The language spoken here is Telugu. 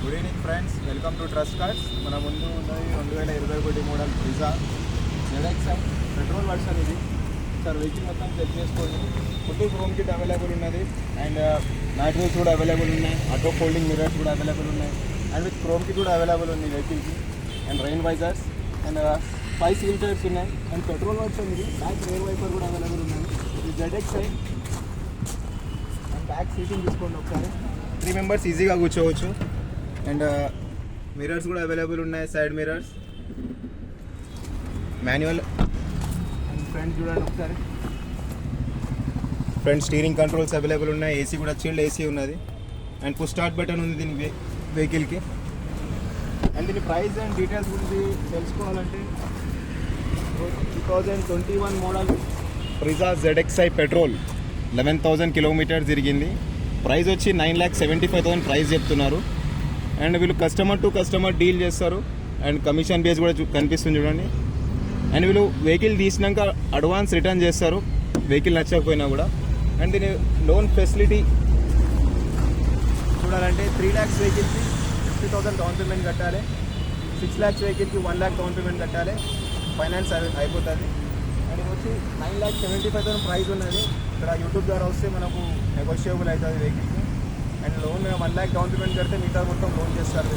Good evening friends, welcome to trust cards. మన ముందు ఉన్నది 2021 model Brezza ZXi petrol version. ఇది సార్ వెహికల్ మొత్తం చెక్ చేసుకోండి. ఫుల్ క్రోమ్ కిట్ అవైలబుల్ ఉన్నది అండ్ మ్యాట్రిల్స్ కూడా అవైలబుల్ ఉన్నాయి. ఆటో ఫోల్డింగ్ మిరర్స్ కూడా అవైలబుల్ ఉన్నాయి అండ్ విత్ క్రోమ్ కిట్ కూడా అవైలబుల్ ఉంది వెహికల్కి. And rain visors and 5 seal tyres ఉన్నాయి అండ్ పెట్రోల్ వర్షన్. ఇది బ్యాక్ రేర్ వైపర్ కూడా అవైలబుల్ ఉన్నాయి. ఇది ZXi అండ్ బ్యాక్ సీటింగ్ తీసుకోండి ఒకసారి. 3 మెంబర్స్ ఈజీగా కూర్చోవచ్చు అండ్ మిరర్స్ కూడా అవైలబుల్ ఉన్నాయి. Side mirrors, manual and front చూడండి ఒకసారి. ఫ్రంట్ స్టీరింగ్ కంట్రోల్స్ అవైలబుల్ ఉన్నాయి. ఏసీ కూడా చిల్డ్ ఏసీ ఉన్నది అండ్ పుష్ స్టార్ట్ బటన్ ఉంది దీని వెహికల్కి. అండ్ దీని ప్రైస్ అండ్ డీటెయిల్స్ గురించి తెలుసుకోవాలంటే 2021 model Brezza ZXi petrol 11,000 kilometres తిరిగింది. ప్రైస్ వచ్చి 9,75,000 ప్రైస్ చెప్తున్నారు. అండ్ వీళ్ళు కస్టమర్ టు కస్టమర్ డీల్ చేస్తారు అండ్ కమిషన్ బేస్ కూడా కనిపిస్తుంది చూడండి. అండ్ వీళ్ళు వెహికల్ తీసినాక అడ్వాన్స్ రిటర్న్ చేస్తారు వెహికల్ నచ్చకపోయినా కూడా. అండ్ దీని లోన్ ఫెసిలిటీ చూడాలంటే 3 lakhs వెహికల్కి 50,000 డౌన్ పేమెంట్ కట్టాలి. 6 lakhs వెహికల్కి 1 lakh డౌన్ పేమెంట్ కట్టాలి. ఫైనాన్స్ అయిపోతుంది. అండ్ ఇది వచ్చి 9,75,000 ప్రైస్ ఉన్నది. ఇక్కడ యూట్యూబ్ ద్వారా వస్తే మనకు నెగోషియబుల్ అవుతుంది వెహికల్కి. And loan 1 lakh down payment కడితే మిగతా మొత్తం లోన్ చేస్తారు.